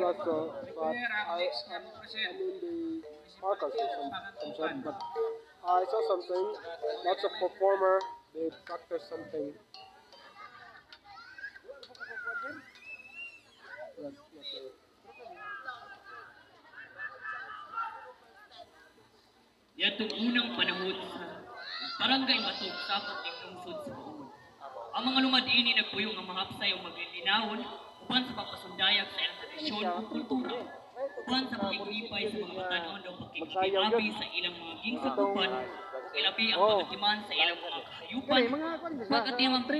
plus, but I'm in the Marcus or some sort, but I saw something, lots of performer, they practice something. Yatong unang panahon sa barangay Batok, sakop ng lungsod sa Baon. Ang mga lumadini nagpuyo nga mahapsay o maglilinawon uban sa pagpasundayag sa ilang tradisyon o kultura. Uban sa pagiglipay sa mga batanon o pagkikiabi sa ilang mga gingsakupan o ilabi ang pagatiman sa ilang mga kahayupan pagkatiman sa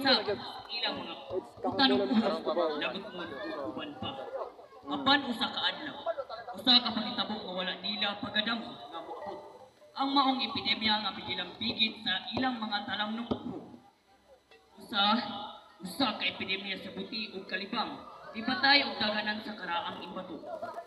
ilang mga utanong uhas lagot mo uban pa. Apan usa ka adlaw, usa ka pangitabo nga wala nila pagadamo nga moabot ang maong epidemya nga bigilang bigit sa ilang mga talamnong upo. Usa ka epidemya sa buti ug kalibang, ipatay og daghanan sa karaang imbato.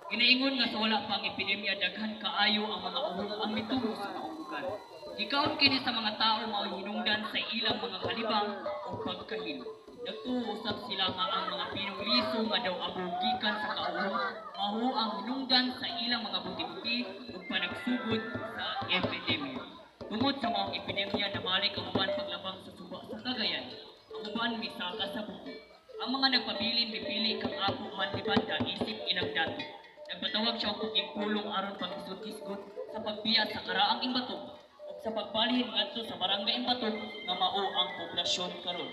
Ginaingon nga sa wala pang epidemya daghan kaayo ang mga uhong ang mitubo sa maong lugar. Gikaon kini sa mga tao mao hinungdan sa ilang mga kalibang o pagkahilo. Nagtuusap sila nga ang mga pinungliso nga daw abog gikan sa kauhong mao ang hinungdan sa ilang mga buti-buti ug panagsugod sa epidemya. Tungod sa maong epidemya namalik ang uban paglabang sa suba sa Cagayan, ang uban misaka sa buko. Ang mga nagpabilin mipili kang apo man ni banda isip ilang dato. Nagpatawag siya og pulong aron paghisgot-hisgot sa pagbiya sa karaang imbatok ug sa pagbalhin ngadto sa barangay imbatok nga mao ang poblasyon karon.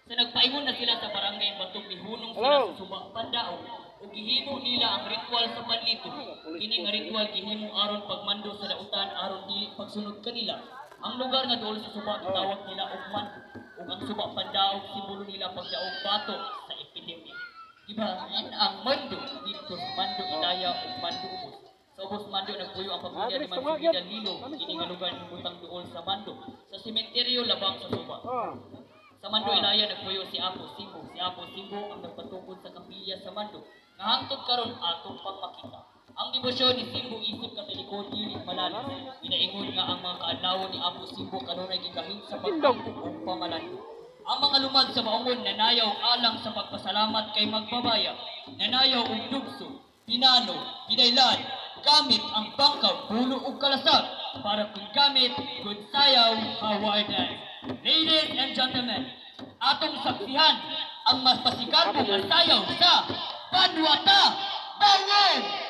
Sa nagpaingon na sila sa barangay imbatok mihunong sila sa suba pandaog ug gihimo nila ang ritual sa panlito. Kini nga ritual gihimo aron pagmando sa dautan aron dili pagsunod kanila. Ang lugar nga duol sa suba gitawag nila og mando ug ang suba pandaog simbolo nila pagdaog bato sa epidemya. Ibahan ang mando dito sa Mando Ilaya ug Mando Ubos. Sa Ubos Mando nagpuyo ang pamilya ni Mansugidan Lilo kini nga lugar himutang duol sa Mando sa sementeryo labang sa suba. Sa Mando Ilaya nagpuyo si Apo Simbo. Si Apo Simbo ang nagpatukod sa kapilya sa Mando. Nahangtod karon atong pagmakita. Ang debosyon ni Simbo isip katoliko dili malalim. Inaingon nga ang mga kaadlawon ni Apo Simbo kanunay gigahit sa pagkampo ug pamalandong. Ang mga lumad sa maungon nanayaw alang sa pagpasalamat kay magbabaya. Nanayaw og dugso, pinano, pinaylan, gamit ang bangkaw, puno ug kalasag para kung gamit good sayaw hawardan. Ladies and gentlemen, atong saksihan ang mas pasigarbo nga sayaw sa Banwata Bangon!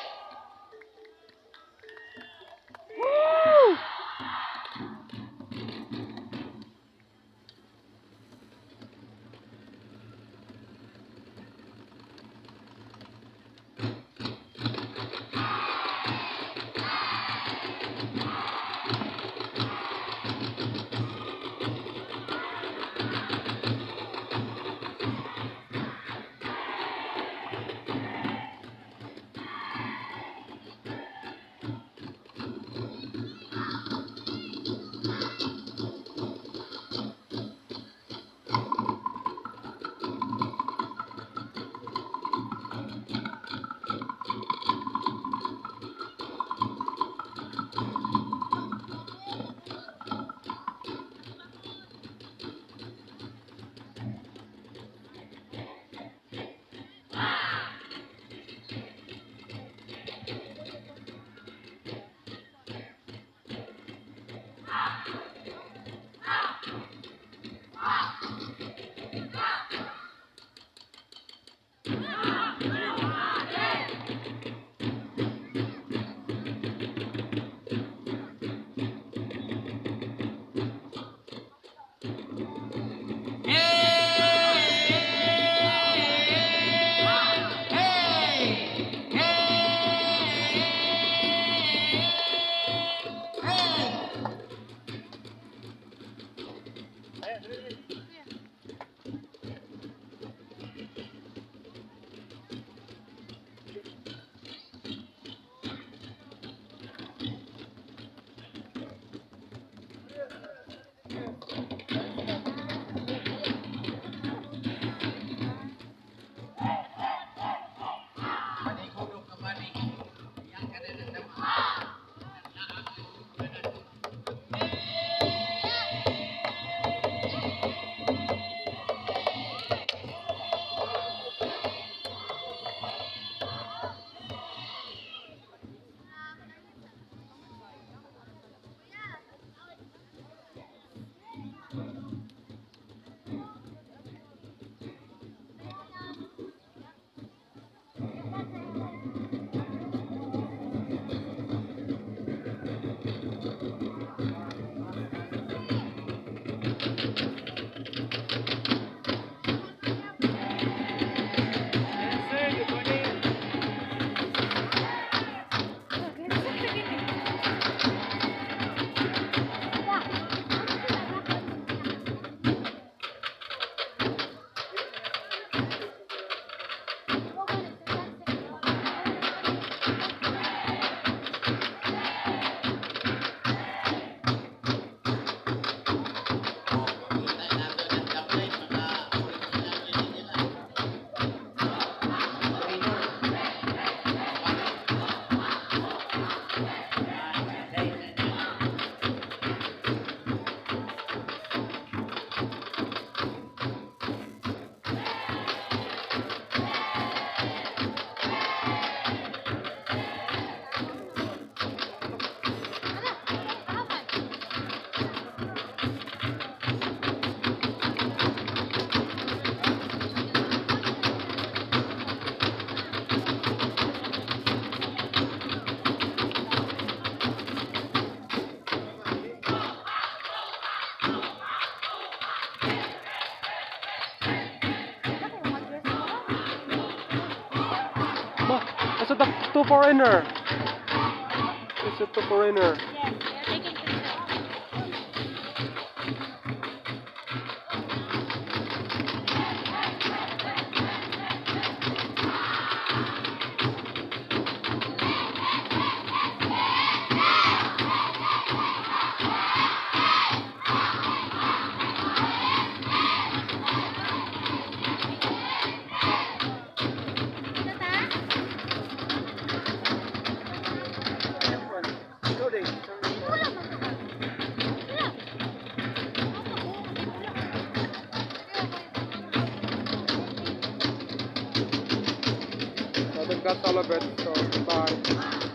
Is it the two foreigner? Is it two foreigner? Yes, we are taking pictures. I think that's all of it. So, bye.